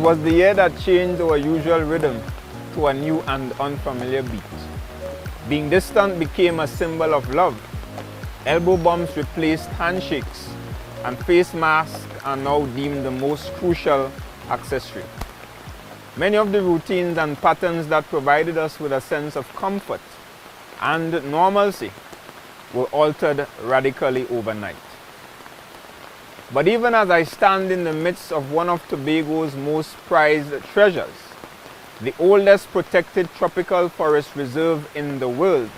was the year that changed our usual rhythm to a new and unfamiliar beat. Being distant became a symbol of love. Elbow bumps replaced handshakes, and face masks are now deemed the most crucial accessory. Many of the routines and patterns that provided us with a sense of comfort and normalcy were altered radically overnight. But even as I stand in the midst of one of Tobago's most prized treasures, the oldest protected tropical forest reserve in the world,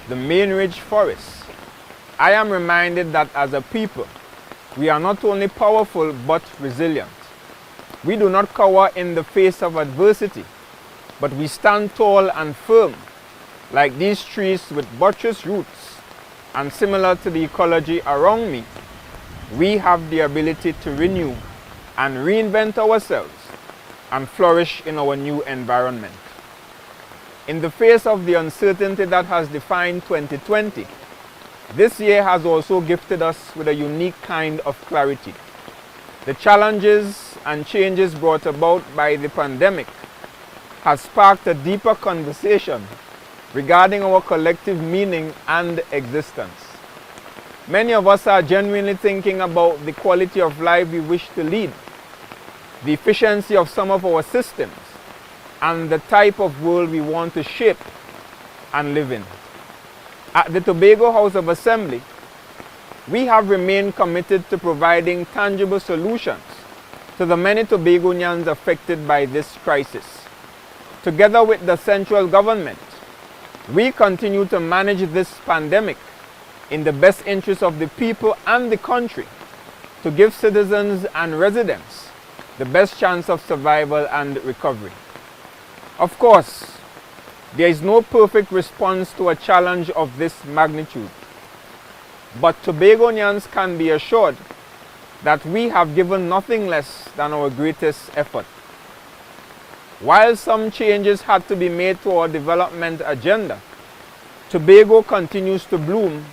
the Main Ridge Forest, I am reminded that as a people, we are not only powerful but resilient. We do not cower in the face of adversity, but we stand tall and firm, like these trees with buttressed roots, and similar to the ecology around me, we have the ability to renew and reinvent ourselves and flourish in our new environment. In the face of the uncertainty that has defined 2020, this year has also gifted us with a unique kind of clarity. The challenges and changes brought about by the pandemic has sparked a deeper conversation regarding our collective meaning and existence. Many of us are genuinely thinking about the quality of life we wish to lead, the efficiency of some of our systems, and the type of world we want to shape and live in. At the Tobago House of Assembly, we have remained committed to providing tangible solutions to the many Tobagonians affected by this crisis. Together with the central government, we continue to manage this pandemic in the best interest of the people and the country, to give citizens and residents the best chance of survival and recovery. Of course, there is no perfect response to a challenge of this magnitude, but Tobagonians can be assured that we have given nothing less than our greatest effort. While some changes had to be made to our development agenda, Tobago continues to bloom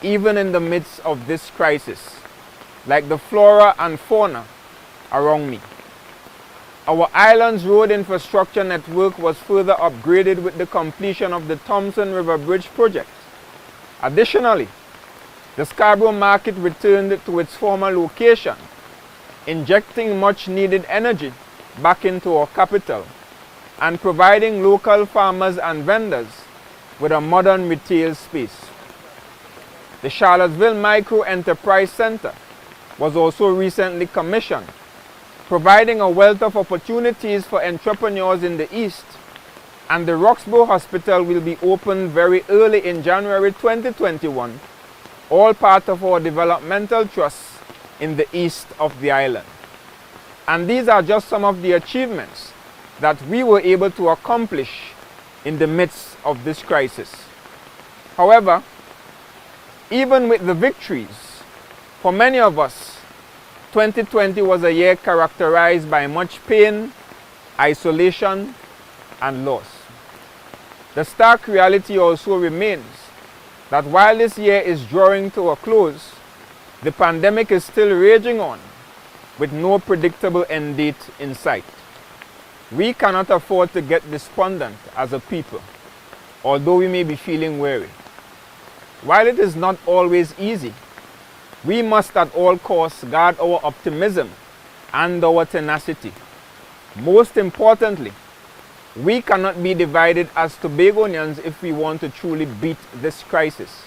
even in the midst of this crisis, like the flora and fauna around me. Our island's road infrastructure network was further upgraded with the completion of the Thompson River Bridge project. Additionally, the Scarborough Market returned to its former location, injecting much needed energy back into our capital and providing local farmers and vendors with a modern retail space. The Charlottesville Micro Enterprise Center was also recently commissioned, providing a wealth of opportunities for entrepreneurs in the East, and the Roxborough Hospital will be opened very early in January 2021, all part of our developmental trusts in the east of the island. And these are just some of the achievements that we were able to accomplish in the midst of this crisis. However, even with the victories, for many of us, 2020 was a year characterized by much pain, isolation, and loss. The stark reality also remains that while this year is drawing to a close, the pandemic is still raging on with no predictable end date in sight. We cannot afford to get despondent as a people, although we may be feeling weary. While it is not always easy, we must at all costs guard our optimism and our tenacity. Most importantly, we cannot be divided as Tobagonians if we want to truly beat this crisis.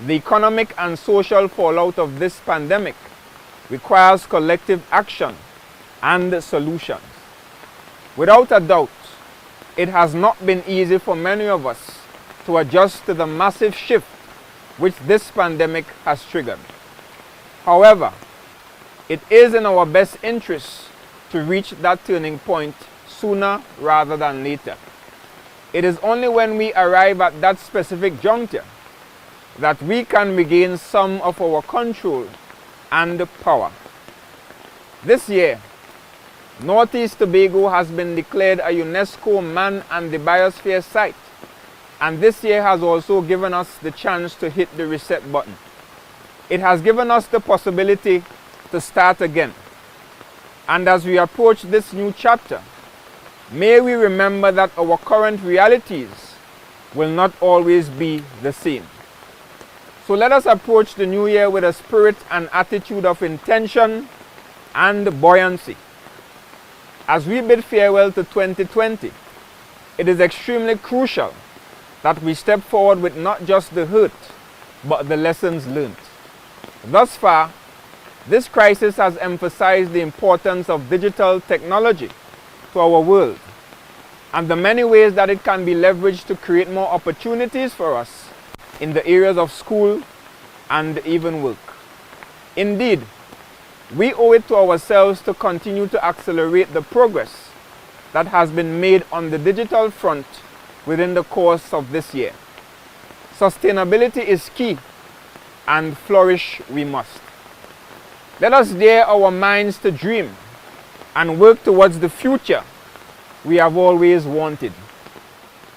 The economic and social fallout of this pandemic requires collective action and solutions. Without a doubt, it has not been easy for many of us to adjust to the massive shift which this pandemic has triggered. However, it is in our best interest to reach that turning point sooner rather than later. It is only when we arrive at that specific juncture that we can regain some of our control and power. This year, Northeast Tobago has been declared a UNESCO Man and the Biosphere Site, and this year has also given us the chance to hit the reset button. It has given us the possibility to start again. And as we approach this new chapter, may we remember that our current realities will not always be the same. So let us approach the new year with a spirit and attitude of intention and buoyancy. As we bid farewell to 2020, it is extremely crucial that we step forward with not just the hurt, but the lessons learned. Thus far, this crisis has emphasized the importance of digital technology to our world and the many ways that it can be leveraged to create more opportunities for us in the areas of school and even work. Indeed, we owe it to ourselves to continue to accelerate the progress that has been made on the digital front within the course of this year. Sustainability is key, and flourish we must. Let us dare our minds to dream and work towards the future we have always wanted.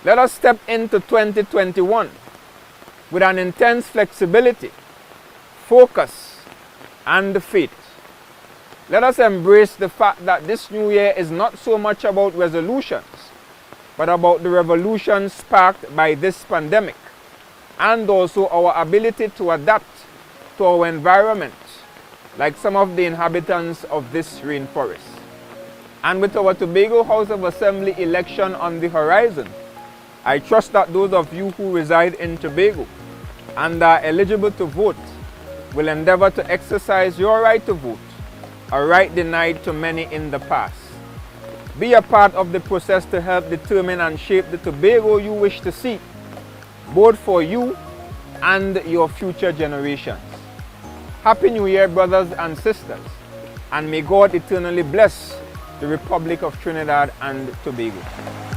Let us step into 2021 with an intense flexibility, focus, and faith. Let us embrace the fact that this new year is not so much about resolutions, but about the revolution sparked by this pandemic, and also our ability to adapt to our environment, like some of the inhabitants of this rainforest. And with our Tobago House of Assembly election on the horizon, I trust that those of you who reside in Tobago and are eligible to vote will endeavor to exercise your right to vote, a right denied to many in the past. Be a part of the process to help determine and shape the Tobago you wish to see, both for you and your future generations. Happy New Year, brothers and sisters, and may God eternally bless the Republic of Trinidad and Tobago.